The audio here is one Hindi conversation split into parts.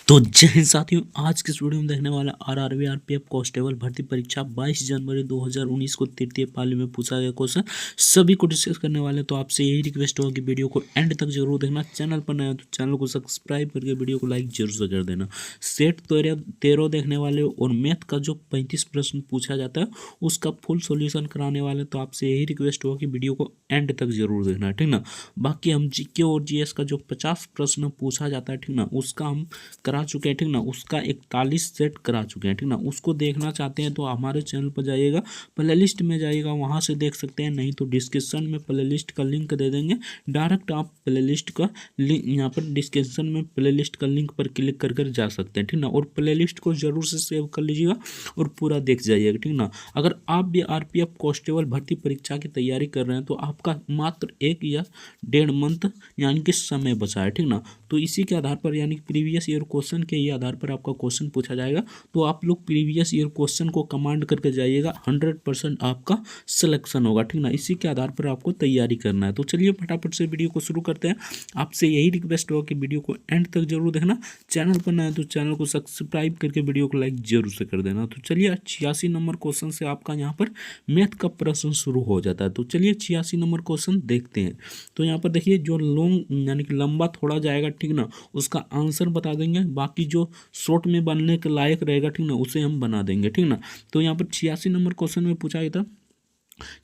तो जय हिंद साथियों, आज के इस वीडियो में देखने वाला आरआरबी आरपीएफ कांस्टेबल भर्ती परीक्षा 22 जनवरी 2019 को तृतीय पाली में पूछा गया क्वेश्चन सभी को डिस्कस करने वाले। तो आपसे यही रिक्वेस्ट होगा कि वीडियो को एंड तक जरूर देखना। चैनल पर नया तो चैनल को सब्सक्राइब करके वीडियो को लाइक जरूर से कर देना। सेट 13 देखने वाले और मैथ का जो 35 प्रश्न पूछा जाता है उसका फुल सोल्यूशन कराने वाले। तो आपसे यही रिक्वेस्ट होगा कि वीडियो को एंड तक जरूर देखना, ठीक ना। बाकी हम जीके और जीएस का जो 50 प्रश्न पूछा जाता है, ठीक ना, उसका हम करा चुके हैं, ठीक ना। उसका 41 सेट करा चुके हैं, ठीक ना। उसको देखना चाहते हैं तो हमारे चैनल पर जाइएगा, प्ले लिस्ट में जाइएगा, वहाँ से देख सकते हैं। नहीं तो डिस्क्रिप्शन में प्ले लिस्ट का लिंक दे देंगे, डायरेक्ट आप प्ले लिस्ट का लिंक यहाँ पर डिस्क्रिप्शन में प्ले लिस्ट का लिंक पर क्लिक कर कर जा सकते हैं, ठीक ना। और प्ले लिस्ट को जरूर से सेव कर लीजिएगा और पूरा देख जाइएगा, ठीक ना। अगर आप भी आरपीएफ कांस्टेबल भर्ती परीक्षा की तैयारी कर रहे हैं तो आपका मात्र 1 या 1.5 मंथ यानी कि समय बचा है, ठीक ना। तो इसी के आधार पर यानी प्रीवियस ईयर क्वेश्चन के ही आधार पर आपका क्वेश्चन पूछा जाएगा। तो आप लोग प्रीवियस ईयर क्वेश्चन को कमांड करके जाइएगा, 100% आपका सिलेक्शन होगा, ठीक ना। इसी के आधार पर आपको तैयारी करना है। तो चलिए फटाफट से वीडियो को शुरू करते हैं। आपसे यही रिक्वेस्ट होगा कि वीडियो को एंड तक जरूर देखना। चैनल पर नया है तो चैनल को सब्सक्राइब करके वीडियो को लाइक जरूर से कर देना। तो चलिए 86 नंबर क्वेश्चन से आपका यहाँ पर मैथ का प्रश्न शुरू हो जाता है। तो चलिए 86 नंबर क्वेश्चन देखते हैं। तो यहाँ पर देखिए, जो लॉन्ग यानी कि लंबा थोड़ा जाएगा, ठीक ना, उसका आंसर बता देंगे। बाकी जो शॉर्ट में बनने के लायक रहेगा, ठीक ना, उसे हम बना देंगे, ठीक ना। तो यहाँ पर 86 नंबर क्वेश्चन में पूछा गया था,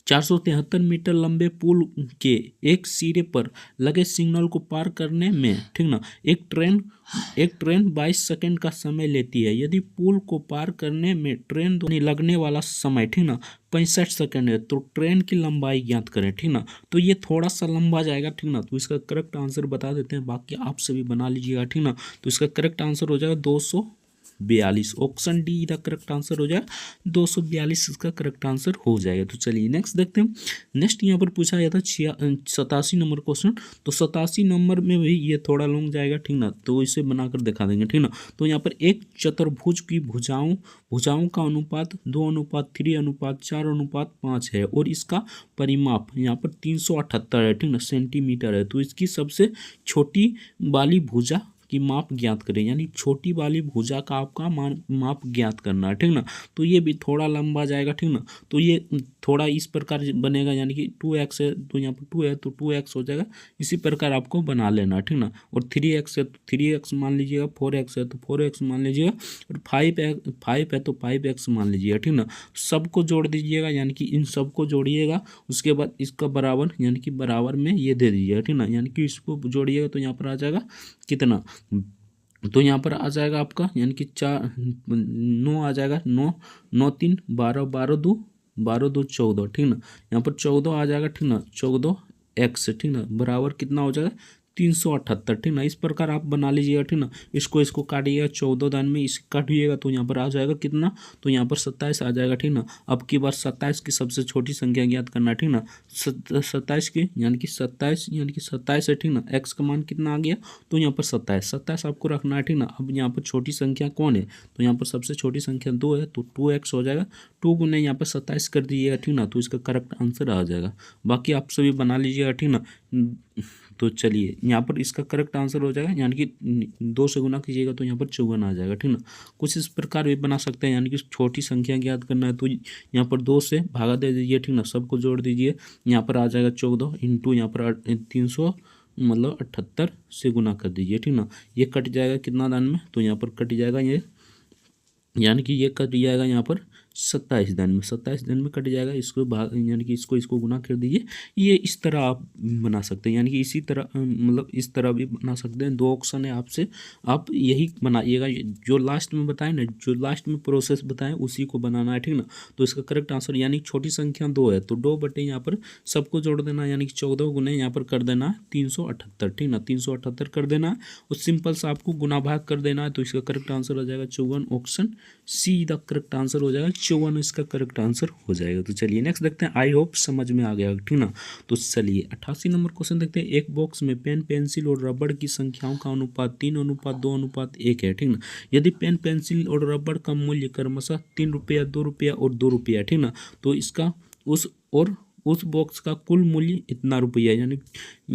473 मीटर लंबे पुल के एक सिरे पर लगे सिग्नल को पार करने में, ठीक ना, एक ट्रेन 22 सेकंड का समय लेती है। यदि पुल को पार करने में ट्रेन लगने वाला समय, ठीक ना, 65 सेकंड है, तो ट्रेन की लंबाई ज्ञात करें, ठीक ना। तो ये थोड़ा सा लंबा जाएगा, ठीक ना। तो इसका करेक्ट आंसर बता देते हैं, बाकी आप सभी बना लीजिएगा, ठीक ना। तो इसका करेक्ट आंसर हो जाएगा 242। ऑप्शन डी इधर करेक्ट आंसर हो जाएगा, 242 इसका करेक्ट आंसर हो जाएगा। तो चलिए नेक्स्ट देखते हैं। नेक्स्ट यहाँ पर पूछा गया था 87 नंबर क्वेश्चन। तो 87 नंबर में भी ये थोड़ा लॉन्ग जाएगा, ठीक ना। तो इसे बनाकर दिखा देंगे, ठीक ना। तो यहाँ पर एक चतुर्भुज की भुजाओं का अनुपात 2:3:4:5 है और इसका परिमाप यहाँ पर 378 है, ठीक ना, सेंटीमीटर है। तो इसकी सबसे छोटी वाली भुजा की माप ज्ञात करें, यानी छोटी वाली भुजा का आपका माप ज्ञात करना है, ठीक ना। तो ये भी थोड़ा लंबा जाएगा, ठीक ना। तो ये थोड़ा इस प्रकार बनेगा, यानी कि 2x है तो यहाँ पर 2 है तो 2x हो जाएगा। इसी प्रकार आपको बना लेना, ठीक ना। और 3x है तो 3x मान लीजिएगा, 4x है तो 4x मान लीजिएगा, और 5 है तो 5x मान लीजिएगा, ठीक ना। सबको जोड़ दीजिएगा, यानी कि इन सबको जोड़िएगा। उसके बाद इसका बराबर यानी कि बराबर में ये दे दीजिएगा, ठीक ना। यानी कि इसको जोड़िएगा तो यहाँ पर आ जाएगा कितना, तो यहाँ पर आ जाएगा आपका, यानी कि 9 आ जाएगा, 9 9 3 12 12 2 14, ठीक ना। यहाँ पर 14 आ जाएगा, ठीक ना, 14x, ठीक ना, बराबर कितना हो जाएगा 378, ठीक ना। इस प्रकार आप बना लीजिएगा, ठीक ना। इसको काटिएगा 14 दान में, इसे काटिएगा तो यहाँ पर आ जाएगा कितना, तो यहाँ पर 27 आ जाएगा, ठीक ना। अब की बार 27 की सबसे छोटी संख्या ज्ञात करना, ठीक ना। 27 की यानी कि 27 है, ठीक ना। एक्स का मान कितना आ गया, तो यहाँ पर 27 आपको रखना है, ठीक ना। अब यहाँ पर छोटी संख्या कौन है, तो यहाँ पर सबसे छोटी संख्या 2 है, तो 2x हो जाएगा। 2 गुने यहाँ पर 27 कर दीजिएगा, ठीक ना। तो इसका करेक्ट आंसर आ जाएगा। बाकी आप सभी बना लीजिएगा, ठीक ना। तो चलिए यहाँ पर इसका करेक्ट आंसर हो जाएगा, यानी कि 2 से गुना कीजिएगा तो यहाँ पर 54 आ जाएगा, ठीक ना। कुछ इस प्रकार भी बना सकते हैं, यानी कि छोटी संख्या ज्ञात करना है तो यहाँ पर 2 से भागा दे दीजिए, ठीक ना। सबको जोड़ दीजिए, यहाँ पर आ जाएगा 14 इंटू यहाँ पर 300 मतलब 78 से गुना कर दीजिए, ठीक ना। ये कट जाएगा कितना दान में, तो यहाँ पर कट जाएगा ये, यानी कि ये कट जाएगा यहाँ पर 27 दिन में कट जाएगा। इसको भाग यानी कि इसको गुना कर दीजिए। ये इस तरह आप बना सकते हैं, यानी कि इसी तरह मतलब इस तरह भी बना सकते हैं। 2 ऑप्शन है आपसे, आप यही बनाइएगा। जो लास्ट में बताएं ना, जो लास्ट में प्रोसेस बताएं उसी को बनाना है, ठीक ना। तो इसका करेक्ट आंसर यानी छोटी संख्या 2 है तो 2 बटे यहाँ पर सबको जोड़ देना, यानी कि 14 गुने यहाँ पर कर देना है 378, ठीक ना। 378 कर देना है और सिंपल सा आपको गुना भाग कर देना है। तो इसका करेक्ट आंसर हो जाएगा 54। Option see the correct answer हो जाएगा, 54 इसका करेक्ट आंसर हो जाएगा। तो चलिए नेक्स्ट देखते हैं। आई होप समझ में आ गया, ठीक ना। तो चलिए 88 नंबर क्वेश्चन देखते हैं। एक बॉक्स में पेन, पेंसिल और रबड़ की संख्याओं का अनुपात 3:2:1 है, ठीक ना। यदि पेन, पेंसिल और रबड़ का मूल्य क्रमशः 3 रुपया, 2 रुपया और 2 रुपया, ठीक ना, तो इसका उस और उस बॉक्स का कुल मूल्य इतना रुपया, यानी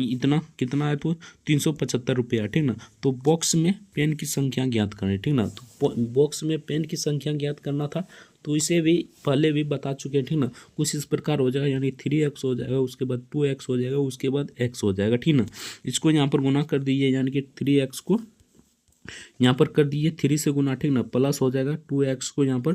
इतना कितना है तो 375 रुपया, ठीक ना। तो बॉक्स में पेन की संख्या ज्ञात करें, ठीक ना। तो बॉक्स में पेन की संख्या ज्ञात करना था, तो इसे भी पहले भी बता चुके हैं, ठीक ना। कुछ इस प्रकार हो जाएगा, यानी 3x हो जाएगा, उसके बाद 2x हो जाएगा, उसके बाद x हो जाएगा, ठीक ना। इसको यहाँ पर गुना कर दीजिए, यानी कि 3x को यहाँ पर कर दीजिए 3 से गुना, ठीक ना, प्लस हो जाएगा 2x को यहाँ पर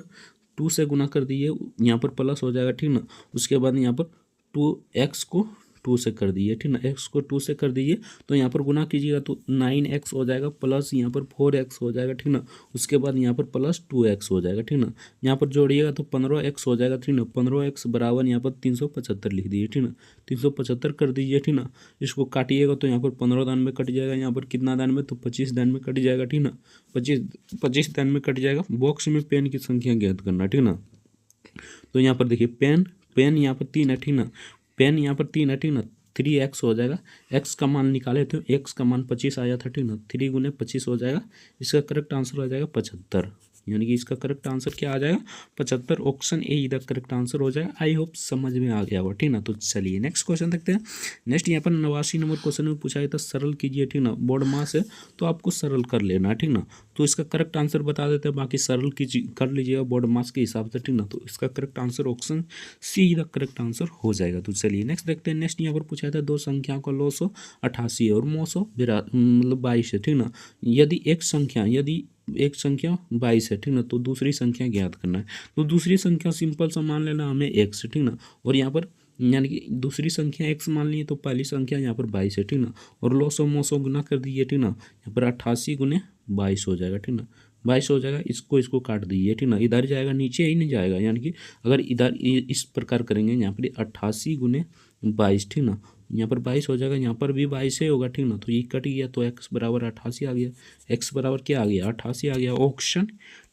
2 से गुना कर दीजिए, यहाँ पर प्लस हो जाएगा, ठीक ना। उसके बाद यहाँ पर 2x को 2 से कर दीजिए, ठीक ना, x को 2 से कर दीजिए, तो यहाँ पर गुना कीजिएगा तो 9x हो जाएगा, प्लस यहाँ पर 4x हो जाएगा, ठीक ना। उसके बाद यहाँ पर प्लस 2x हो जाएगा, ठीक ना। यहाँ पर जोड़िएगा तो 15x हो जाएगा, ठीक ना। 15x बराबर यहाँ पर 375 लिख दीजिए, ठीक ना। 375 कर दीजिए, ठीक ना। इसको काटिएगा तो यहाँ पर 15 दान में कट जाएगा, यहाँ पर कितना दान में तो 25 दान में कट जाएगा, ठीक ना। 25 दान में कट जाएगा। बॉक्स में पेन की संख्या ज्ञात करना, ठीक ना। तो यहाँ पर देखिए पेन यहाँ पर 3 है, ठीक ना। पेन यहाँ पर 3 है, ठीक ना। 3x हो जाएगा, x का मान निकाले तो x का मान 25 आया था, ठीक ना। 3 गुने 25 हो जाएगा, इसका करेक्ट आंसर हो जाएगा 75, यानी कि इसका करेक्ट आंसर क्या आ जाएगा 75। ऑप्शन ए इधर करेक्ट आंसर हो जाएगा। आई होप समझ में आ गया होगा, ठीक ना। तो चलिए नेक्स्ट क्वेश्चन देखते हैं। नेक्स्ट यहाँ पर 89 नंबर क्वेश्चन में पूछा है तो सरल कीजिए, ठीक ना। बोर्ड मास है तो आपको सरल कर लेना है, ठीक ना। तो इसका करेक्ट आंसर बता देते हैं, बाकी सरल कीजिए कर लीजिएगा बोर्ड मास के हिसाब से, ठीक ना। तो इसका करेक्ट आंसर ऑप्शन सी इधर करेक्ट आंसर हो जाएगा। तो चलिए नेक्स्ट देखते हैं। नेक्स्ट यहाँ पर पूछा था दो संख्याओं का 988 और 922 है, ठीक ना। यदि एक संख्या 22 है, ठीक ना, तो दूसरी संख्या ज्ञात करना है। तो दूसरी संख्या सिंपल सा मान लेना हमें x, ठीक ना। और यहाँ पर यानी कि दूसरी संख्या x मान ली है, तो पहली संख्या यहाँ पर 22 है, ठीक ना। और 900 गुना कर दीजिए, ठीक ना। यहाँ पर 88 गुने 22 हो जाएगा, ठीक ना। 22 हो जाएगा, इसको काट दीजिए, ठीक ना। इधर जाएगा, नीचे ही नहीं जाएगा, यानी कि अगर इधर इस प्रकार करेंगे, यहाँ पर 88 गुने 22, ठीक ना। यहाँ पर 22 हो जाएगा, यहाँ पर भी 22 ही होगा, ठीक ना। तो ये कट गया तो x बराबर 88 आ गया। x बराबर क्या आ गया 88 आ गया। Option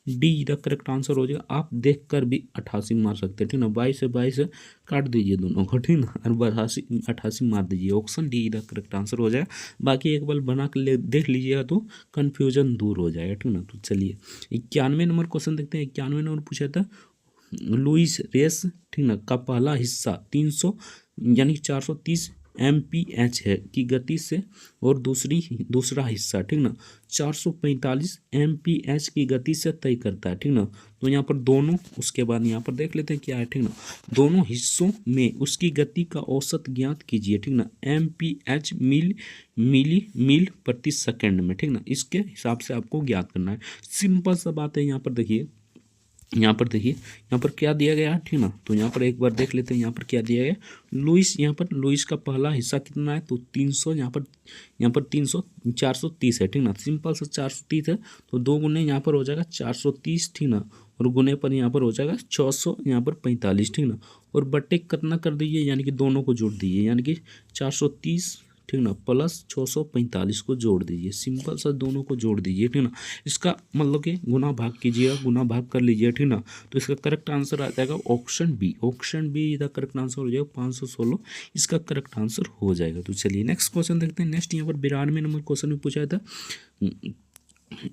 D the correct answer हो जाएगा। आप देख कर भी 88 मार सकते हैं, ठीक ना। 22 से काट दीजिए दोनों को, ठीक ना, और 88 मार दीजिए। Option D the correct answer हो जाएगा। बाकी एक बार बना कर देख लीजिएगा तो कन्फ्यूजन दूर हो जाएगा, ठीक ना। तो चलिए 91 नंबर क्वेश्चन देखते हैं। 91 नंबर पूछा था लुईस रेस, ठीक ना, का पहला हिस्सा 300 यानी 430 MPH है की गति से, और दूसरा हिस्सा, ठीक ना, 445 MPH की गति से तय करता है, ठीक ना। तो यहाँ पर दोनों, उसके बाद यहाँ पर देख लेते हैं क्या है, ठीक ना। दोनों हिस्सों में उसकी गति का औसत ज्ञात कीजिए, ठीक ना। MPH मील प्रति सेकंड में, ठीक ना। इसके हिसाब से आपको ज्ञात करना है। सिंपल सा बात है। यहाँ पर देखिए यहाँ पर क्या दिया गया है, ठीक ना। तो यहाँ पर एक बार देख लेते हैं यहाँ पर क्या दिया गया। लुईस का पहला हिस्सा कितना है तो 300, यहाँ पर 300 430 है, ठीक ना। सिंपल सा 430 है, तो 2 गुने यहाँ पर हो जाएगा 430, ठीक ना। और गुने पर यहाँ पर हो जाएगा 600 यहाँ पर 45, ठीक ना। और बट्टे कितना कर दीजिए, यानी कि दोनों को जोड़ दीजिए, यानी कि 430, ठीक ना, प्लस 645 को जोड़ दीजिए। सिंपल सा दोनों को जोड़ दीजिए, ठीक ना। इसका मतलब कि गुना भाग कीजिएगा, गुना भाग कर लीजिए, ठीक ना। तो इसका करेक्ट आंसर आ जाएगा ऑप्शन बी इसका करेक्ट आंसर हो जाएगा 516, इसका करेक्ट आंसर हो जाएगा। तो चलिए नेक्स्ट क्वेश्चन देखते हैं। नेक्स्ट यहाँ पर 92 नंबर क्वेश्चन में पूछा था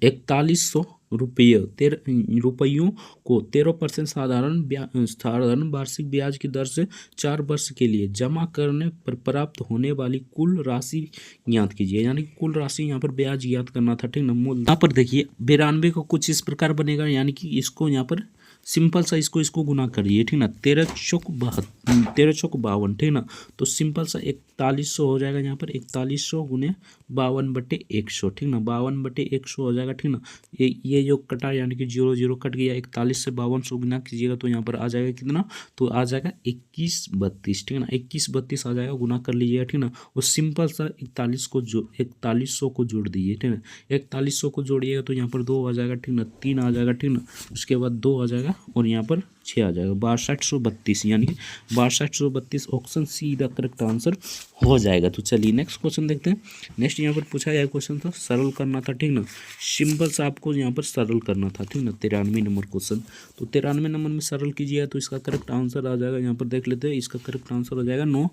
4100 रुपयों को 13% साधारण वार्षिक ब्याज की दर से 4 वर्ष के लिए जमा करने पर प्राप्त होने वाली कुल राशि ज्ञात कीजिए, यानी कुल राशि यहाँ पर ब्याज ज्ञात करना था, ठीक ना। मूल यहाँ पर देखिए 92 को कुछ इस प्रकार बनेगा, यानी कि इसको यहाँ पर सिंपल सा इसको गुना करिए, ठीक ना। 13 चौक 52, ठीक ना। तो सिंपल सा 4100 हो जाएगा, यहाँ पर 4100 गुने 52/100, ठीक ना। 52/100 हो जाएगा, ठीक ना। ये जो कटा, यानी कि 0 कट गया। 41 से 5200 गुना कीजिएगा तो यहाँ पर आ जाएगा कितना, तो आ जाएगा 2132, ठीक ना। 2132 आ जाएगा, गुना कर लीजिएगा, ठीक ना। और सिंपल सा 4100 को जोड़ दीजिए, ठीक ना। 4100 को जोड़िएगा तो यहाँ पर 2 आ जाएगा, ठीक ना। 3 आ जाएगा, ठीक ना। उसके बाद 2 आ जाएगा और यहाँ पर 6 आ जाएगा। 6232, यानी कि 6232 option see the correct answer हो जाएगा। तो चलिए नेक्स्ट क्वेश्चन देखते हैं। नेक्स्ट यहाँ पर पूछा गया क्वेश्चन था, सरल करना था, ठीक ना। सिंपल सा आपको यहाँ पर सरल करना था, ठीक ना। 93 नंबर क्वेश्चन, तो 93 नंबर में सरल कीजिएगा तो इसका करेक्ट आंसर आ जाएगा। यहाँ पर देख लेते हैं, इसका करेक्ट आंसर हो जाएगा 9,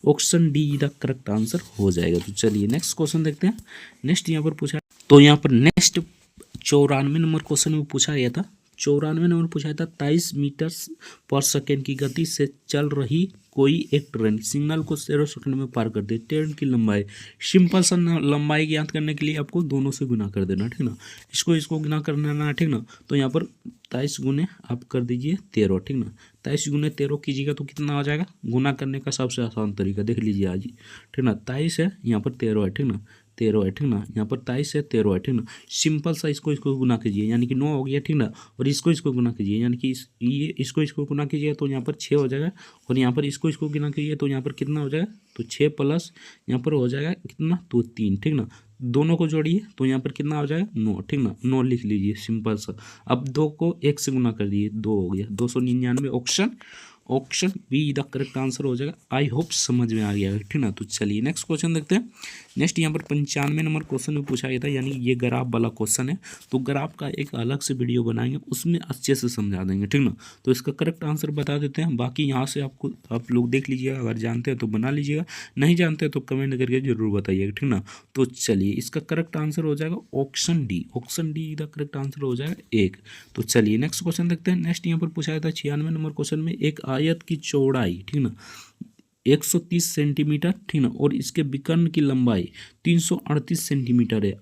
option D the correct answer हो जाएगा। तो चलिए नेक्स्ट क्वेश्चन देखते हैं। नेक्स्ट यहाँ पर पूछा, तो यहाँ पर नेक्स्ट 94 नंबर क्वेश्चन में पूछा गया था 94 नंबर पूछा था 23 मीटर पर सेकेंड की गति से चल रही कोई एक ट्रेन सिग्नल को 0 सेकंड में पार कर दे। ट्रेन की लंबाई, सिंपल सा लंबाई ज्ञात करने के लिए आपको दोनों से गुना कर देना, ठीक ना। इसको गुना करना ना, ठीक ना। तो यहाँ पर 23 गुने आप कर दीजिए 13, ठीक ना। 23 गुने 13 कीजिएगा तो कितना हो जाएगा। गुना करने का सबसे आसान तरीका देख लीजिए आज ही, ठीक ना। 23 है, यहाँ पर 13 है, ठीक ना। 13 है, ठीक ना। यहाँ पर 23 है, 13 है, ठीक ना। सिंपल सा इसको गुना कीजिए, यानी कि 9 हो गया, ठीक ना। और इसको गुना कीजिए, यानी कि इसको गुना कीजिए तो यहाँ पर 6 हो जाएगा। और यहाँ पर इसको गुना कीजिए तो यहाँ पर कितना हो जाएगा। तो 6 प्लस यहाँ पर हो जाएगा कितना, तो 3, ठीक ना। दोनों को जोड़िए तो यहाँ पर कितना हो जाएगा, 9, ठीक ना। 9 लिख लीजिए, सिंपल सा। अब 2 को 1 से गुना कर दीजिए, 2 हो गया। 299 option be the correct answer हो जाएगा। आई होप समझ में आ गया है, ठीक ना। तो चलिए नेक्स्ट क्वेश्चन देखते हैं। नेक्स्ट यहाँ पर 95 नंबर क्वेश्चन में पूछा गया था, यानी ये ग्राफ वाला क्वेश्चन है। तो ग्राफ का एक अलग से वीडियो बनाएंगे, उसमें अच्छे से समझा देंगे, ठीक ना। तो इसका करेक्ट आंसर बता देते हैं, बाकी यहाँ से आप लोग देख लीजिएगा, अगर जानते हैं तो बना लीजिएगा, नहीं जानते हैं तो कमेंट करके जरूर बताइएगा, ठीक ना। तो चलिए इसका करेक्ट आंसर हो जाएगा option D the correct answer हो जाएगा 1। तो चलिए नेक्स्ट क्वेश्चन देखते हैं। नेक्स्ट यहाँ पर पूछा गया था 96 नंबर क्वेश्चन में, एक आयत की चौड़ाई, ठीक ना, 130 सेंटीमीटर, ठीक ना, और इसके विकर्ण की लंबाई 338 सेंटीमीटर है।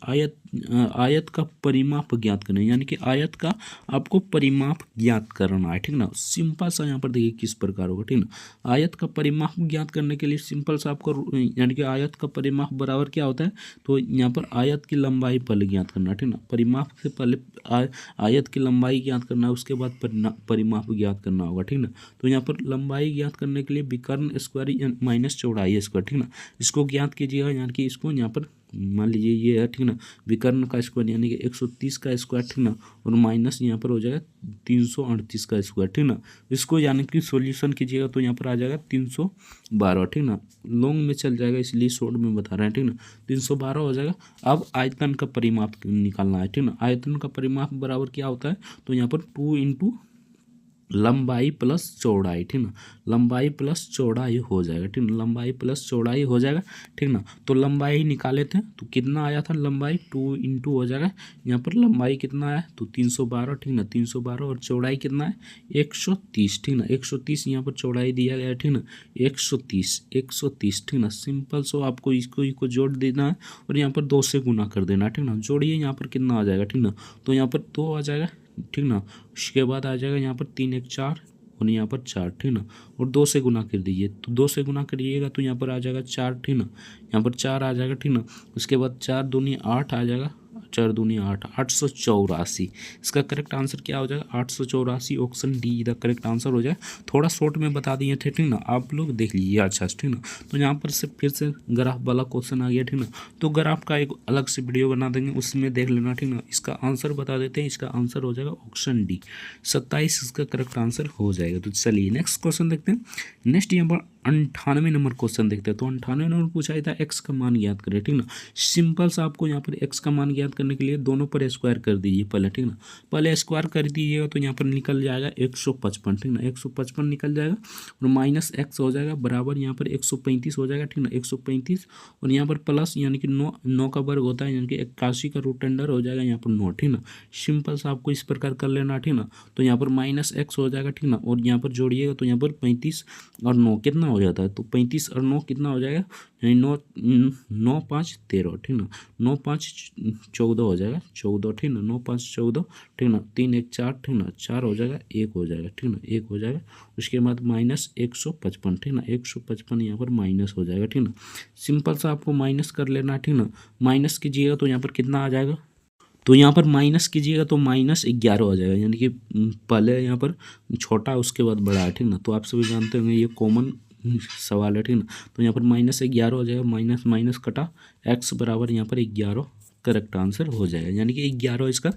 आयत का परिमाप ज्ञात करना है, यानी कि आयत का आपको परिमाप ज्ञात करना है, ठीक ना। सिंपल सा यहाँ पर देखिए किस प्रकार होगा, ठीक ना। आयत का परिमाप ज्ञात करने के लिए सिंपल सा आपको, यानी कि आयत का परिमाप बराबर क्या होता है, तो यहाँ पर आयत की लंबाई पहले ज्ञात करना है, ठीक ना। परिमाप से पहले आयत की लंबाई ज्ञात करना है, उसके बाद परिमाप ज्ञात करना होगा, ठीक ना। तो यहाँ पर लंबाई ज्ञात करने के लिए विकर्ण स्क्वायर माइनस चौड़ाई स्क्वायर, ठीक ना, इसको ज्ञात कीजिएगा। यानी कि इसको यहाँ पर मान लीजिए ये है, ठीक ना, विकर्ण का स्क्वायर यानी कि 130 का स्क्वायर, ठीक ना, और माइनस यहाँ पर हो जाएगा 338 का स्क्वायर, ठीक ना। इसको यानी कि सॉल्यूशन कीजिएगा तो यहाँ पर आ जाएगा 312, ठीक ना। लॉन्ग में चल जाएगा इसलिए शॉर्ट में बता रहे हैं, ठीक ना। 312 हो जाएगा। अब आयतन का परिमाप निकालना है, ठीक ना। आयतन का परिमाप बराबर क्या होता है, तो यहाँ पर 2 इंटू लंबाई प्लस चौड़ाई, ठीक ना। लंबाई प्लस चौड़ाई हो जाएगा, ठीक ना। लंबाई प्लस चौड़ाई हो जाएगा, ठीक ना। तो लंबाई निकाले थे तो कितना आया था, लंबाई 2 इंटू हो जाएगा, यहाँ पर लंबाई कितना आया तो 312, ठीक ना। 312 और चौड़ाई कितना है 130, ठीक ना। 130 यहाँ पर चौड़ाई दिया गया है, ठीक ना। 130, ठीक ना। सिंपल सो आपको इसको जोड़ देना है और यहाँ पर 2 से गुना कर देना है, ठीक ना। जोड़िए यहाँ पर कितना आ जाएगा, ठीक ना। तो यहाँ पर 2 आ जाएगा, ठीक ना। उसके बाद आ जाएगा यहाँ पर 3 1 4 और यहाँ पर 4, ठीक ना। और 2 से गुना कर दीजिए, तो 2 से गुना करिएगा तो यहाँ पर आ जाएगा 4, ठीक ना। यहाँ पर 4 आ जाएगा, ठीक ना। उसके बाद 4 दूनी 8 आ जाएगा, 4 दूनी 8, 884। इसका करेक्ट आंसर क्या हो जाएगा, 884। Option D the correct answer हो जाए। थोड़ा शॉर्ट में बता दिए थे, ठीक ना, आप लोग देख लीजिए अच्छा से, ठीक ना। तो यहाँ पर से फिर से ग्राफ वाला क्वेश्चन आ गया, ठीक ना। तो ग्राफ का एक अलग से वीडियो बना देंगे, उसमें देख लेना, ठीक ना। इसका आंसर बता देते हैं, इसका आंसर हो जाएगा ऑप्शन डी 27 इसका करेक्ट आंसर हो जाएगा। तो चलिए नेक्स्ट क्वेश्चन देखते हैं। नेक्स्ट यहाँ पर 98 नंबर क्वेश्चन देखते हैं। तो 98 नंबर पूछा था एक्स का मान ज्ञात करें, ठीक ना। सिंपल सा आपको यहाँ पर एक्स का मान ज्ञात करने के लिए दोनों पर स्क्वायर कर दीजिए पहले, ठीक ना। पहले स्क्वायर कर दीजिएगा तो यहाँ पर निकल जाएगा 155, ठीक ना। 155 निकल जाएगा और माइनस एक्स हो जाएगा बराबर यहाँ पर 135 हो जाएगा, ठीक ना। 135 और यहाँ पर प्लस यानी कि 9 का वर्ग होता है, यानी कि 81 का रूट अंडर हो जाएगा यहाँ पर 9, ठीक ना। सिंपल सा आपको इस प्रकार कर लेना, ठीक ना। तो यहाँ पर माइनस एक्स हो जाएगा, ठीक ना। और यहाँ पर जोड़िएगा तो यहाँ पर 35 और 9 कितना हो जाता है, तो 35 और 9 कितना हो जाएगा, यानी 9 5 13, ठीक ना। 9 5 14 हो जाएगा, 14, ठीक ना। 9 5 14, ठीक ना। 3 1 4, ठीक ना। 4 हो जाएगा, 1 हो जाएगा, ठीक ना। 1 हो जाएगा। उसके बाद माइनस 155, ठीक ना। 155 यहाँ पर माइनस हो जाएगा, ठीक ना। सिंपल सा आपको माइनस कर लेना, ठीक ना। माइनस कीजिएगा तो यहाँ पर कितना आ जाएगा, तो यहाँ पर माइनस कीजिएगा तो -11 हो जाएगा, यानी कि पहले यहाँ पर छोटा उसके बाद बड़ा है, ठीक ना। तो आप सभी जानते होंगे ये कॉमन सवाल है, ठीक ना। तो यहाँ पर -11 हो जाएगा, माइनस माइनस कटा एक्स बराबर यहाँ पर 11 करेक्ट आंसर हो जाएगा, यानी कि 11 इसका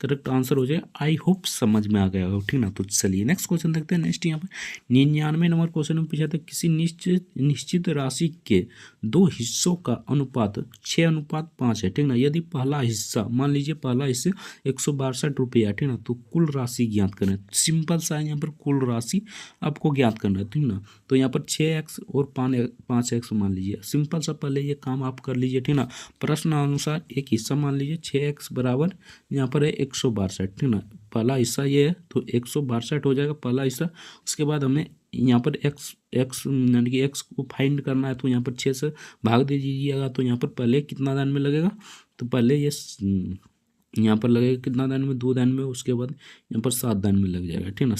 करेक्ट आंसर हो जाएगा। आई होप समझ में आ गया होगा, ठीक ना। तो चलिए नेक्स्ट क्वेश्चन देखते हैं। नेक्स्ट यहाँ पर 99 नंबर क्वेश्चन में पूछा था किसी निश्चित राशि के 2 हिस्सों का अनुपात 6:5 है, ठीक ना। यदि पहला हिस्सा, मान लीजिए पहला हिस्सा 162 रुपया, ठीक ना, तो कुल राशि ज्ञात करना है। सिंपल सा है, यहाँ पर कुल राशि आपको ज्ञात करना है, ठीक ना। तो यहाँ पर 6x और 5x मान लीजिए। सिंपल सा पहले ये काम आप कर लीजिए, ठीक ना। प्रश्न अनुसार एक हिस्सा मान लीजिए 6x बराबर यहाँ पर है 162, ठीक ना। पहला हिस्सा ये है तो 162 हो जाएगा पहला हिस्सा। उसके बाद हमें यहाँ पर एक्स एक्स यानी कि एक्स को फाइंड करना है, तो यहाँ पर 6 से भाग दे दीजिएगा। तो यहाँ पर पहले कितना दान में लगेगा, तो पहले ये यहाँ पर लगेगा कितना दान में, 2 दान में। उसके बाद यहाँ पर 7 दान में लग जाएगा, ठीक ना।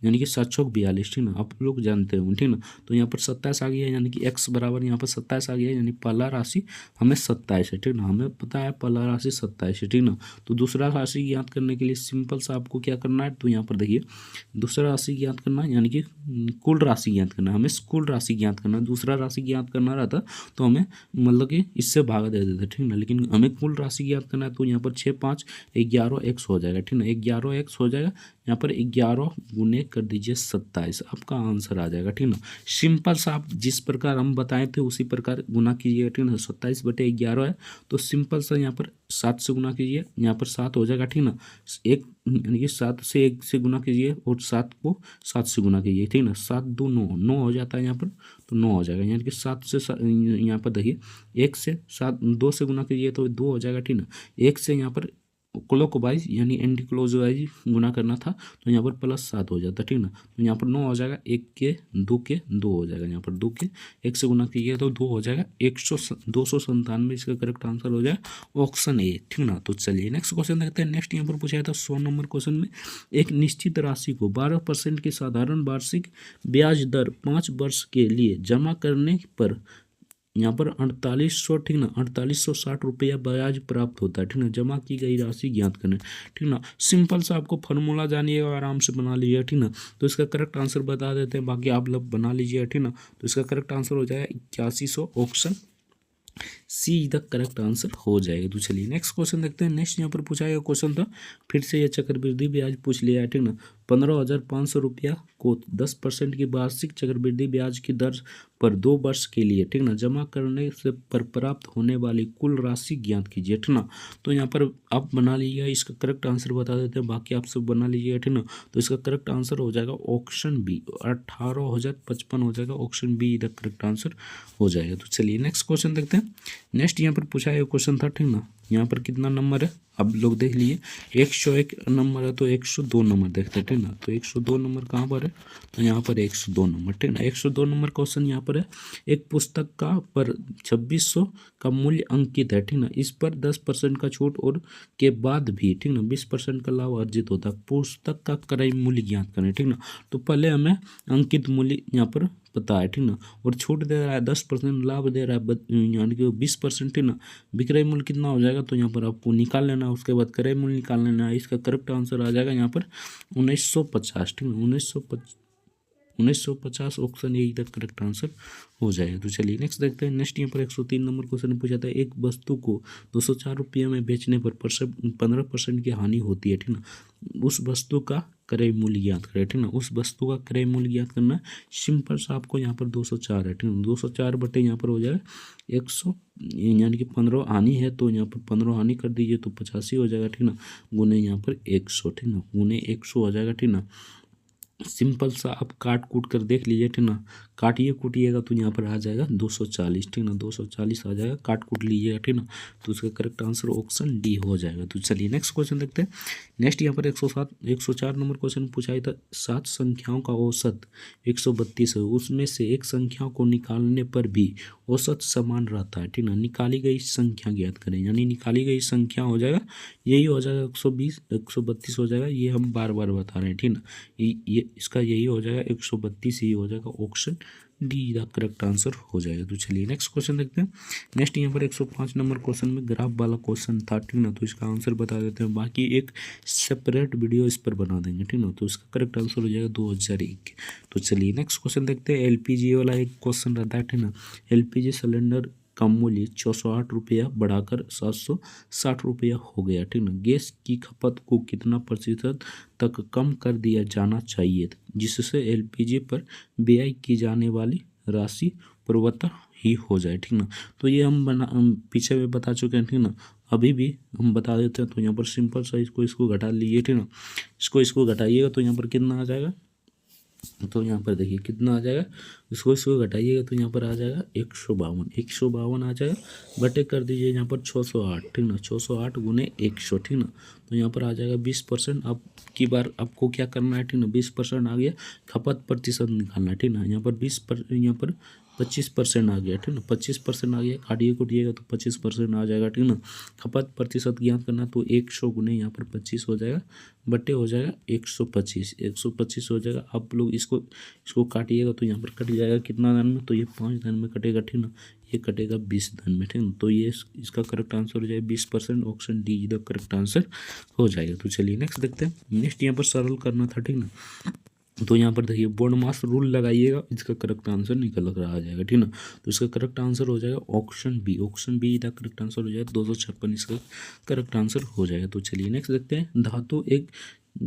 यानी कि 7×42, ठीक ना, आप लोग जानते हो, ठीक ना। तो यहाँ पर 27 आ गया, यानी कि x बराबर यहाँ पर 27 आ गया, यानी पहला राशि हमें 27 है, ठीक ना। हमें पता है पहला राशि 27 है, ठीक ना। तो दूसरा राशि ज्ञात करने के लिए सिंपल सा आपको क्या करना है, तो यहाँ पर देखिए दूसरा राशि ज्ञात करना है, यानी कि कुल राशि ज्ञात करना है। हमें कुल राशि ज्ञात करना है, दूसरा राशि ज्ञात करना रहता तो हमें मतलब कि इससे भाग दे देते, ठीक ना। लेकिन हमें कुल राशि ज्ञात करना है, तो यहाँ पर 6 5 11 x हो जाएगा, ठीक ना। 11 x हो जाएगा, यहाँ पर 11 गुने कर दीजिए 27, आपका आंसर आ जाएगा, ठीक ना। सिंपल सा आप जिस प्रकार हम बताए थे उसी प्रकार गुना कीजिए, ठीक ना। 27/11 है तो सिंपल सा यहाँ पर 7 से गुना कीजिए, यहाँ पर 7 हो जाएगा, ठीक ना। एक यानी कि 7 से 1 से गुना कीजिए और 7 को 7 से गुना कीजिए, ठीक ना। 7 2 9 9 हो जाता है यहाँ पर, तो 9 हो जाएगा। यानी कि 7 से यहाँ पर देखिए 1 से 7 2 से गुना कीजिए तो 2 हो जाएगा, ठीक ना। 1 से यहाँ पर क्लॉकवाइज यानी एंटी क्लॉकवाइज गुना करना था, तो यहाँ पर +7 हो जाता, ठीक ना। तो यहाँ पर 9 हो जाएगा, 1 के 2 के 2 हो जाएगा, यहाँ पर 2 के 1 से गुना कीजिए तो 2 हो जाएगा, 297 इसका करेक्ट आंसर हो जाएगा ऑप्शन ए, ठीक ना। तो चलिए नेक्स्ट क्वेश्चन देखते हैं। नेक्स्ट यहाँ पर पूछा था 100 नंबर क्वेश्चन में, एक निश्चित राशि को 12% की साधारण वार्षिक ब्याज दर 5 वर्ष के लिए जमा करने पर यहाँ पर 4800, ठीक ना, 4860 रुपया ब्याज प्राप्त होता है, ठीक ना। जमा की गई राशि ज्ञात करें, ठीक ना। सिंपल सा आपको फॉर्मूला जानिएगा, आराम से बना लीजिए, ठीक ना। तो इसका करेक्ट आंसर बता देते हैं, बाकी आप लोग बना लीजिए, ठीक ना। तो इसका करेक्ट आंसर हो जाएगा 8100, option see the correct answer हो जाएगा। तो चलिए नेक्स्ट क्वेश्चन देखते हैं। नेक्स्ट यहाँ पर पूछा गया क्वेश्चन था, फिर से ये चक्रवृद्धि ब्याज पूछ लिया है, ठीक ना। 15,500 रुपया को 10% की वार्षिक चक्रवृद्धि ब्याज की दर पर 2 वर्ष के लिए, ठीक ना, जमा करने से पर प्राप्त होने वाली कुल राशि ज्ञात कीजिए, ठीक ना। तो यहाँ पर आप बना लीजिए, इसका करेक्ट आंसर बता देते हैं, बाकी आप सब बना लीजिए, ठीक ना। तो इसका करेक्ट आंसर हो जाएगा ऑप्शन बी, 18,055 हो जाएगा, option be the correct answer हो जाएगा। तो चलिए नेक्स्ट क्वेश्चन देखते हैं। नेक्स्ट यहाँ पर पूछा है क्वेश्चन था, ठीक ना। यहाँ पर कितना नंबर है अब लोग देख लीजिए, 101 नंबर है, तो 102 नंबर देखते हैं, ठीक ना। तो 102 नंबर कहाँ पर है, तो यहाँ पर 102 नंबर, ठीक ना। 102 नंबर क्वेश्चन यहाँ पर है, एक पुस्तक का पर 2600 का मूल्य अंकित है, ठीक ना। इस पर 10% का छूट और के बाद भी, ठीक ना, 20% का लाभ अर्जित होता है। पुस्तक का क्रय मूल्य ज्ञात करें, ठीक ना। तो पहले हमें अंकित मूल्य यहाँ पर पता है, ठीक ना, और छूट दे रहा है 10%, लाभ दे रहा है यानी कि 20%, ठीक ना। विक्रय मूल्य कितना हो जाएगा, तो यहाँ पर आपको निकाल लेना है, उसके बाद क्रय मूल्य निकाल लेना है। इसका करेक्ट आंसर आ जाएगा यहाँ पर 1950, ठीक ना। 1950 ऑप्शन ए तक करेक्ट आंसर हो जाएगा। तो चलिए नेक्स्ट देखते हैं। नेक्स्ट यहाँ पर 103 नंबर क्वेश्चन पूछा था, एक वस्तु को 204 रुपये में बेचने पर 15% की हानि होती है, ठीक ना। उस वस्तु का क्रय मूल्य ज्ञात करें, ठीक ना। उस वस्तु का क्रय मूल्य ज्ञात करना है, सिंपल सा आपको यहाँ पर 204 है, ठीक ना। 204 बटे यहाँ पर हो जाएगा 100, यानी कि 15 हानि है, तो यहाँ पर 15 हानि कर दीजिए तो 85 हो जाएगा, ठीक ना, गुने यहाँ पर 100, ठीक ना, गुने 100 हो जाएगा, ठीक ना। सिंपल सा आप काट कूट कर देख लीजिए, ठीक ना। काटिए कूटिएगा तो यहाँ पर आ जाएगा 240, ठीक ना, 240 आ जाएगा, काट कूट लीजिएगा, ठीक ना। तो उसका करेक्ट आंसर ऑप्शन डी हो जाएगा। तो चलिए नेक्स्ट क्वेश्चन देखते हैं। नेक्स्ट यहाँ पर 104 नंबर क्वेश्चन पूछा था, 7 संख्याओं का औसत 132 है, उसमें से एक संख्या को निकालने पर भी औसत समान रहता है, ठीक ना। निकाली गई संख्या ज्ञात करें, यानी निकाली गई संख्या हो जाएगा, यही हो जाएगा 120 132 हो जाएगा, ये हम बार बार बता रहे हैं, ठीक ना। ये इसका यही हो जाएगा 132 ही हो जाएगा, option D the correct answer हो जाएगा। तो चलिए नेक्स्ट क्वेश्चन देखते हैं। नेक्स्ट यहाँ पर 105 नंबर क्वेश्चन में ग्राफ वाला क्वेश्चन था, ठीक ना। तो इसका आंसर बता देते हैं, बाकी एक सेपरेट वीडियो इस पर बना देंगे, ठीक ना। तो इसका करेक्ट आंसर हो जाएगा 2001। तो चलिए नेक्स्ट क्वेश्चन देखते हैं। एलपीजी वाला एक क्वेश्चन रहता है, ठीक ना। एलपीजी सिलेंडर का मूल्य 608 रुपया बढ़ाकर 760 रुपया हो गया, ठीक ना। गैस की खपत को कितना प्रतिशत तक कम कर दिया जाना चाहिए जिससे एलपीजी पर व्यय की जाने वाली राशि पूर्वतः ही हो जाए, ठीक ना। तो ये हम पीछे में बता चुके हैं, ठीक ना। अभी भी हम बता देते हैं। तो यहाँ पर सिंपल सा इसको घटा लीजिए, ठीक ना। इसको घटाइएगा तो यहाँ पर कितना आ जाएगा, तो यहाँ पर देखिए कितना आ जाएगा, इसको इसको घटाइएगा तो यहाँ पर आ जाएगा 152 आ जाएगा, बटे कर दीजिए यहाँ पर 608, ठीक ना, 608 गुने 100, ठीक ना। तो यहाँ पर आ जाएगा 20%। अब की बार आपको क्या करना है, ठीक ना, 20% आ गया, खपत प्रतिशत निकालना है, ठीक ना। यहाँ पर यहाँ पर 25% आ गया, ठीक ना, 25% आ गया, काटिए कुटिएगा तो 25% आ जाएगा, ठीक ना। खपत प्रतिशत ज्ञात करना तो 100 गुने यहाँ पर 25 हो जाएगा, बटे हो जाएगा 125 हो जाएगा। आप लोग इसको काटिएगा तो यहाँ पर कट जाएगा कितना दान में, तो ये 5 दान में कटेगा, ठीक ना, ये कटेगा 20 दान में, ठीक ना। तो ये इसका करेक्ट आंसर हो जाएगा 20%, option D is the correct answer हो जाएगा। तो चलिए नेक्स्ट देखते हैं। नेक्स्ट यहाँ पर सरल करना था, ठीक ना। तो यहाँ पर देखिए बोर्ड मास रूल लगाइएगा, इसका करेक्ट आंसर निकल कर आ जाएगा, ठीक ना। तो इसका करेक्ट आंसर हो जाएगा ऑप्शन बी का करेक्ट आंसर हो जाएगा 256 इसका करेक्ट आंसर हो जाएगा। तो चलिए नेक्स्ट देखते हैं।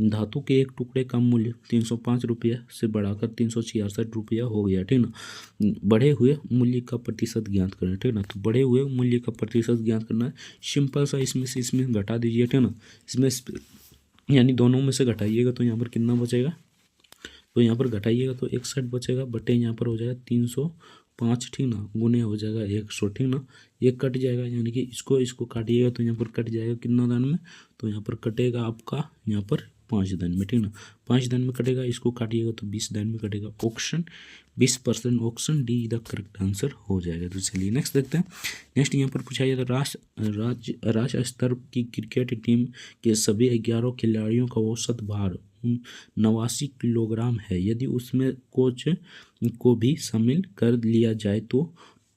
धातु के एक टुकड़े का मूल्य 305 रुपया से बढ़ाकर 366 रुपया हो गया, ठीक ना। बढ़े हुए मूल्य का प्रतिशत ज्ञात करें, ठीक ना। तो बढ़े हुए मूल्य का प्रतिशत ज्ञात करना है, सिंपल सा, इसमें से इसमें घटा दीजिए, ठीक ना। इसमें यानी दोनों में से घटाइएगा तो यहाँ पर कितना बचेगा, तो यहाँ पर घटाइएगा तो 61 बचेगा, बटे यहाँ पर हो जाएगा 305, ठीक ना, गुने हो जाएगा 100, ठीक ना। ये कट जाएगा, यानी कि इसको काटिएगा तो यहाँ पर कट जाएगा कितना दान में, तो यहाँ पर कटेगा आपका यहाँ पर 5 दान में, ठीक ना, 5 दान में कटेगा, इसको काटिएगा तो 20 दान में कटेगा। Option 20%, option D the correct answer हो जाएगा। तो चलिए नेक्स्ट देखते हैं। नेक्स्ट यहाँ पर पूछा जाता है राज्य स्तर की क्रिकेट टीम के सभी 11 खिलाड़ियों का औसत भार 89 किलोग्राम है। यदि उसमें कोच को भी शामिल कर लिया जाए तो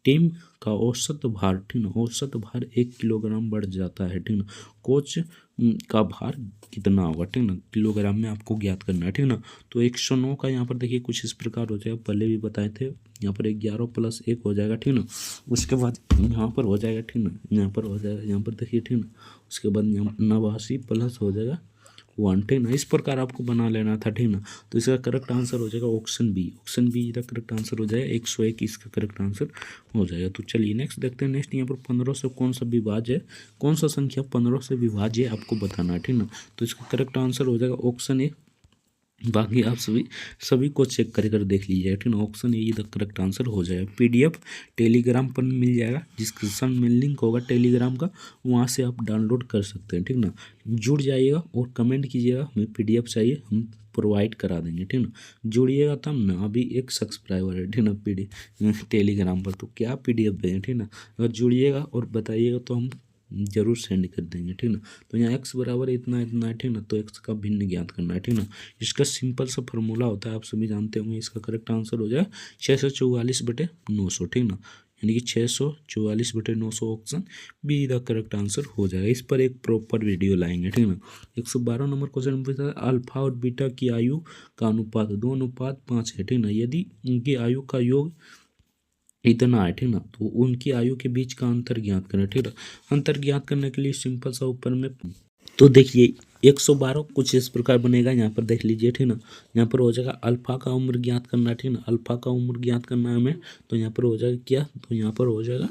टीम का औसत भार, ठीक ना, औसत भार 1 किलोग्राम बढ़ जाता है, ठीक ना। कोच का भार कितना होगा, ठीक ना, किलोग्राम में आपको ज्ञात करना है, ठीक ना। तो 109 का यहाँ पर देखिए कुछ इस प्रकार हो जाएगा, पहले भी बताए थे, यहाँ पर 11 + 1 हो जाएगा, ठीक ना। उसके बाद यहाँ पर हो जाएगा, ठीक ना, यहाँ पर हो जाएगा, यहाँ पर देखिए, ठीक ना। उसके बाद 89 प्लस हो जाएगा 1, ठीक ना। इस प्रकार आपको बना लेना था, ठीक ना। तो इसका करेक्ट आंसर हो जाएगा ऑप्शन बी का करेक्ट आंसर हो जाएगा 101 इसका करेक्ट आंसर हो जाएगा। तो चलिए नेक्स्ट देखते हैं। नेक्स्ट यहाँ पर 15 से कौन सा विभाज्य है, कौन सा संख्या 15 से विभाज्य है आपको बताना है, ठीक ना। तो इसका करेक्ट आंसर हो जाएगा ऑप्शन ए। बाकी आप सभी को चेक कर देख लीजिएगा, ठीक ना। Option A the correct answer हो जाएगा। PDF टेलीग्राम पर मिल जाएगा, डिस्क्रिप्शन में लिंक होगा टेलीग्राम का, वहाँ से आप डाउनलोड कर सकते हैं, ठीक ना। जुड़ जाइएगा और कमेंट कीजिएगा हमें PDF चाहिए, हम प्रोवाइड करा देंगे, ठीक ना। जुड़िएगा तब ना, अभी एक सब्सक्राइबर है, ठीक ना, टेलीग्राम पर, तो क्या PDF भेजें, ठीक ना। अगर जुड़िएगा और बताइएगा तो हम जरूर सेंड कर देंगे, ठीक ना। तो यहाँ x बराबर इतना इतना है, ठीक ना। तो x का भिन्न ज्ञात करना है, ठीक ना। इसका सिंपल सा फॉर्मूला होता है, आप सभी जानते होंगे। इसका करेक्ट आंसर हो जाए 644/900, ठीक ना, यानी कि 644/900, option be the correct answer हो जाएगा। इस पर एक प्रॉपर वीडियो लाएंगे, ठीक ना। 112 नंबर क्वेश्चन पूछा है, अल्फा और बीटा की आयु का अनुपात 2:5 है, ठीक ना। यदि उनकी आयु का योग इतना है, ठीक ना, तो उनकी आयु के बीच का अंतर ज्ञात करना, ठीक है। अंतर ज्ञात करने के लिए सिंपल सा ऊपर में, तो देखिए 112 कुछ इस प्रकार बनेगा, यहाँ पर देख लीजिए, ठीक ना। यहाँ पर हो जाएगा अल्फा का उम्र ज्ञात करना है, ठीक ना, अल्फा का उम्र ज्ञात करना है हमें। तो यहाँ पर हो जाएगा क्या, तो यहाँ पर हो जाएगा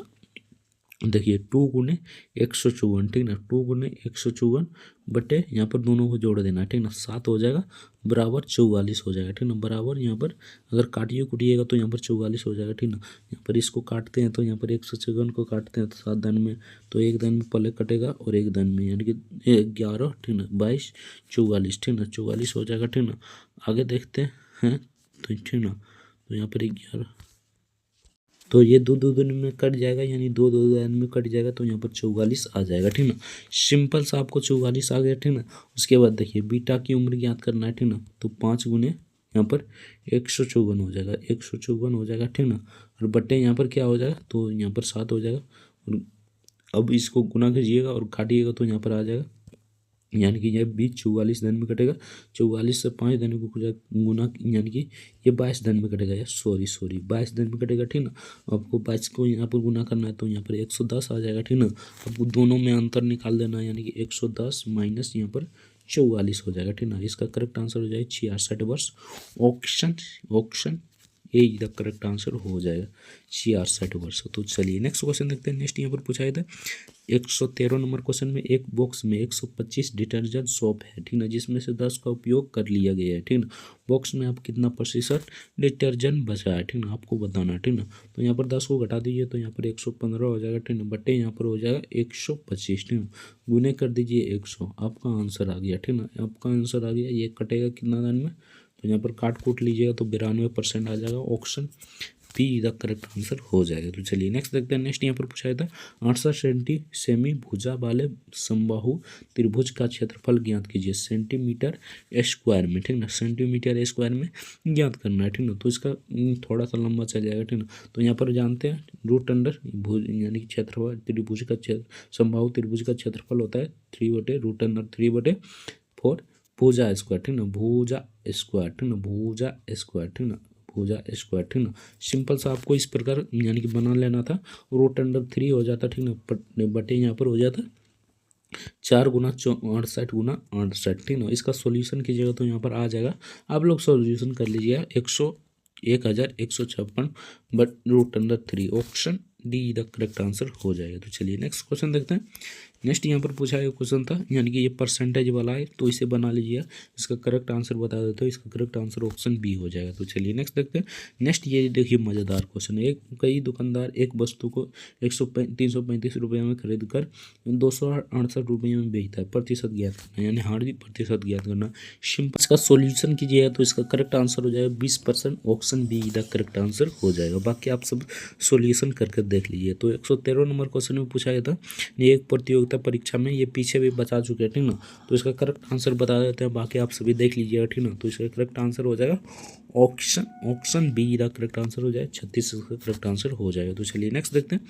देखिए 2 × 154, ठीक ना, 2 × 154 बटे यहाँ पर दोनों को जोड़ देना है, ठीक ना, 7 हो जाएगा बराबर 44 हो जाएगा, ठीक ना। बराबर यहाँ पर अगर काटिए कुटिएगा तो यहाँ पर 44 हो जाएगा, ठीक ना। यहाँ पर इसको काटते हैं तो यहाँ पर 154 को काटते हैं तो 7 दान में, तो 1 दान में पहले कटेगा और 1 दान में, यानी कि 11, ठीक ना, 22, 44, ठीक ना, 44 हो जाएगा, ठीक ना। आगे देखते हैं, तो ठीक ना, तो यहाँ पर 11, तो ये दो दिन में कट जाएगा, यानी दो दिन में कट जाएगा, तो यहाँ पर 44 आ जाएगा, ठीक ना। सिंपल सा आपको 44 आ गया, ठीक ना। उसके बाद देखिए बीटा की उम्र ज्ञात करना है, ठीक ना। तो 5 गुने यहाँ पर 154 हो जाएगा, 154 हो जाएगा, ठीक ना। और बट्टे यहाँ पर क्या हो जाएगा, तो यहाँ पर 7 हो जाएगा। और अब इसको गुना कीजिएगा और काटिएगा तो यहाँ पर आ जाएगा, यानी कि यह 44 दिन में कटेगा। 44 से 5 दिन को गुना, यानी कि ये 22 दिन में कटेगा, या सॉरी 22 दिन में कटेगा, ठीक ना। आपको 22 को यहाँ पर गुना करना है तो यहाँ पर 110 आ जाएगा, ठीक ना। आपको दोनों में अंतर निकाल देना है, यानी कि 110 माइनस यहाँ पर 44 हो जाएगा, ठीक ना। इसका करेक्ट आंसर हो जाएगा 66 वर्ष। ऑप्शन ये द करेक्ट आंसर हो जाएगा 66 वर्ष। तो चलिए नेक्स्ट क्वेश्चन देखते हैं। नेक्स्ट यहाँ पर पूछा था 113 नंबर क्वेश्चन में एक बॉक्स में 125 डिटर्जेंट सोप है, ठीक ना, जिसमें से 10 का उपयोग कर लिया गया है, ठीक ना। बॉक्स में आप कितना प्रतिशत डिटर्जेंट बचा है, ठीक ना, आपको बताना है, ठीक ना। तो यहाँ पर 10 को घटा दीजिए तो यहाँ पर 115 हो जाएगा, ठीक ना, बटे यहाँ पर हो जाएगा 125, ठीक ना, गुने कर दीजिए 100, आपका आंसर आ गया, ठीक ना, आपका आंसर आ गया। ये कटेगा कितना दान में, तो यहाँ पर काट कूट लीजिएगा तो 92% आ जाएगा। Option P the correct answer हो जाएगा। तो चलिए नेक्स्ट देखते हैं। नेक्स्ट यहाँ पर पूछा था 68 सेमी भुजा वाले समबाहु त्रिभुज का क्षेत्रफल ज्ञात कीजिए सेंटीमीटर स्क्वायर में, ठीक ना, सेंटीमीटर स्क्वायर में ज्ञात करना है, ठीक ना। तो इसका थोड़ा सा लंबा चल जाएगा, ठीक ना। तो यहाँ पर जानते हैं रूट अंडर भुज यानी कि क्षेत्रफल त्रिभुज का समबाहु त्रिभुज का क्षेत्रफल होता है 3/√3/4 भुजा स्क्वायर, ठीक ना, भुजा स्क्वायर, ठीक ना, भुजा स्क्वायर, ठीक ना, भुजा स्क्वायर, ठीक ना। सिंपल सा आपको इस प्रकार यानी कि बना लेना था, √3 हो जाता, ठीक ना, बटे यहाँ पर हो जाता 4 गुना 68 गुना 68, ठीक ना। इसका सॉल्यूशन कीजिएगा तो यहाँ पर आ जाएगा, आप लोग सॉल्यूशन कर लीजिएगा 1156 but √3। Option D the correct answer हो जाएगा। तो चलिए नेक्स्ट क्वेश्चन देखते हैं। नेक्स्ट यहाँ पर पूछा है क्वेश्चन था यानी कि ये परसेंटेज वाला है, तो इसे बना लीजिए, इसका करेक्ट आंसर बता देते हो, इसका करेक्ट आंसर ऑप्शन बी हो जाएगा। तो चलिए नेक्स्ट देखते हैं। नेक्स्ट ये देखिए मज़ेदार क्वेश्चन है। कई दुकानदार एक वस्तु को 335 रुपये में खरीद कर 268 रुपये में बेचता है, प्रतिशत ज्ञात करना, यानी हार्डली प्रतिशत ज्ञात करना। सिंपल इसका सोल्यूशन कीजिएगा तो इसका करेक्ट आंसर हो जाएगा 20%। Option be the correct answer हो जाएगा। बाकी आप सब सोल्यूशन करके देख लीजिए। तो 113 नंबर क्वेश्चन में पूछा गया था, ये एक प्रतियोगिता परीक्षा में ये पीछे भी बता चुके हैं, ठीक ना। तो इसका करेक्ट आंसर बता देते हैं, बाकी आप सभी देख लीजिएगा, ठीक ना। तो इसका करेक्ट आंसर हो जाएगा option be the correct answer हो जाएगा 36 का करेक्ट आंसर हो जाएगा। तो चलिए नेक्स्ट देखते हैं।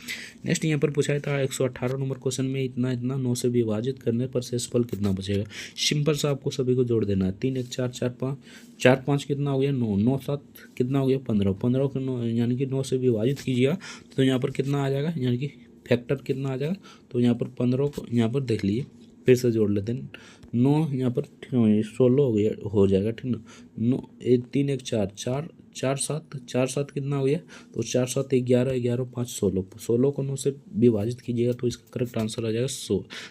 नेक्स्ट यहाँ पर पूछा था 118 नंबर क्वेश्चन में इतना 9 से विभाजित करने पर शेषफल कितना बचेगा। सिंपल सा आपको सभी को जोड़ देना है। 3 1 4 4 5 4 5 कितना हो गया 9 9 7 कितना हो गया 15 15 को 9 यानी कि 9 से विभाजित कीजिएगा तो यहाँ पर कितना आ जाएगा, यानी कि फैक्टर कितना आ जाएगा। तो यहाँ पर 15 को यहाँ पर देख लीजिए, फिर से जोड़ लेते हैं। 9 यहाँ पर 16 हो गया हो जाएगा, ठीक ना। 9 3 1 4 4 4 7 कितना हो गया, तो 4 7 11 11 5 16 को 9 से विभाजित कीजिएगा तो इसका करेक्ट आंसर आ जाएगा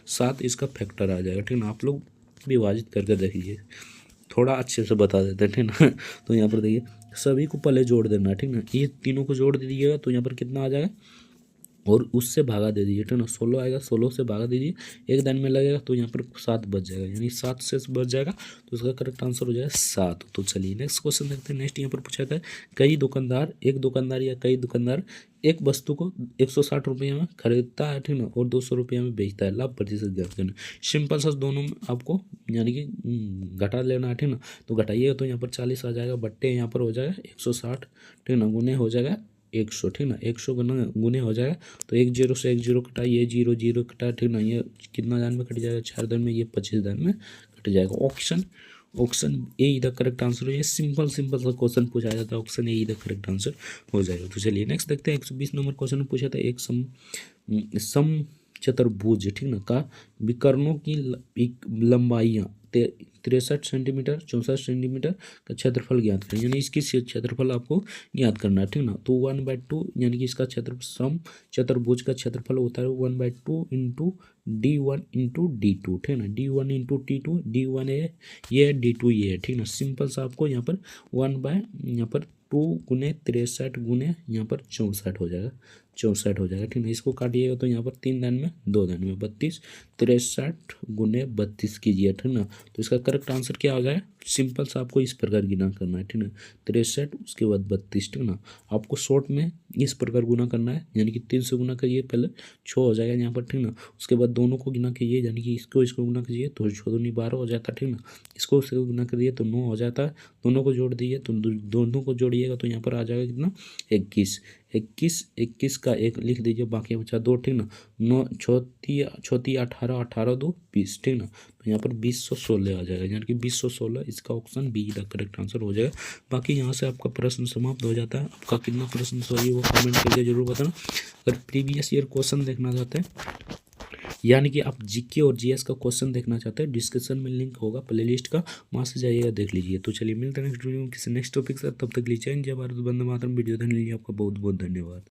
7, इसका फैक्टर आ जाएगा, ठीक ना। आप लोग विभाजित करके देख लीजिए, थोड़ा अच्छे से बता देते हैं, ठीक ना। तो यहाँ पर देखिए सभी को पहले जोड़ देना है, ठीक ना। ये तीनों को जोड़ दीजिएगा तो यहाँ पर कितना आ जाएगा और उससे भागा दे दीजिए, ठीक ना। 16 आएगा, 16 से भागा दीजिए, एक दान में लगेगा तो यहाँ पर 7 बच जाएगा, यानी 7 से बच जाएगा तो उसका करेक्ट आंसर हो जाएगा 7। तो चलिए नेक्स्ट क्वेश्चन देखते हैं। नेक्स्ट यहाँ पर पूछा था एक दुकानदार या कई दुकानदार एक वस्तु को 160 रुपये में खरीदता है, ठीक ना, और 200 रुपये में बेचता है, लाभ प्रतिशत ज्ञात करना। सिंपल सा दोनों में आपको यानी कि घटा लेना है, ठीक ना। तो घटाइएगा तो यहाँ पर 40 आ जाएगा, बट्टे यहाँ पर हो जाएगा 160, ठीक ना, गुने हो जाएगा 100, ठीक ना, 100 गुने हो जाएगा तो 1 0 से 1 0 कटा, ये 0 0 कटा, ठीक ना। ये कितना दान में कट जाएगा 4 दान में, ये 25 दान में कट जाएगा। Option A the correct answer हो जाएगा। सिंपल सा क्वेश्चन पूछा जाता है, option A the correct answer हो जाएगा। तो चलिए नेक्स्ट देखते हैं। 120 नंबर क्वेश्चन में पूछा था एक सम चतुर्भुज, ठीक ना, का विकर्णों की लंबाइयाँ 63 सेंटीमीटर 64 सेंटीमीटर का क्षेत्रफल ज्ञात करें, यानी इसकी क्षेत्रफल आपको ज्ञात करना है, ठीक ना। तो 1/2 यानी कि इसका सम चतुर्भुज का क्षेत्रफल होता है 1/2 इंटू D1 इंटू D2, ठीक ना। D1 इंटू D2, D1 ये D2 ये है, ठीक ना। सिंपल सा आपको यहाँ पर 2 गुने 63 गुने यहाँ पर 64 हो जाएगा, 64 हो जाएगा, ठीक है। इसको काटिएगा तो यहाँ पर 3 दान में 2 दान में 32, 63 गुने 32 कीजिए, ठीक ना। तो इसका करेक्ट आंसर क्या हो जाए, सिंपल सा आपको इस प्रकार गुना करना है, ठीक ना। 63 उसके बाद 32, ठीक ना। आपको शॉर्ट में इस प्रकार गुना करना है, यानी कि 3 से गुना करिए, पहले 6 हो जाएगा यहाँ पर, ठीक ना। उसके बाद दोनों को गुना कीजिए, यानी कि इसको गुना कीजिए तो 6 दूनी 12 हो जाता है, ठीक ना। इसको उससे गुना करिए तो 9 हो जाता है, दोनों को जोड़ दीजिए तो दोनों को जोड़िएगा तो यहाँ पर आ जाएगा कितना 21 का 1 लिख दीजिए, बाकी बचा 2, ठीक ना। 9 छोती 18 18 2 20, ठीक ना। तो यहाँ पर 2016 आ जाएगा, यानी कि 2016 इसका option be the correct answer हो जाएगा। बाकी यहाँ से आपका प्रश्न समाप्त हो जाता है। आपका कितना प्रश्न सही वो कमेंट करके जरूर बताना। अगर प्रीवियस ईयर क्वेश्चन देखना चाहते हैं यानी कि आप जीके और जीएस का क्वेश्चन देखना चाहते हैं, डिस्क्रिप्शन में लिंक होगा प्लेलिस्ट का, वहाँ से जाइएगा देख लीजिए। तो चलिए मिलते हैं नेक्स्ट वीडियो में किसी नेक्स्ट टॉपिक से, तब तक लीजिए जय भारत वंदे मातरम। वीडियो देखने के लिए आपका बहुत बहुत धन्यवाद।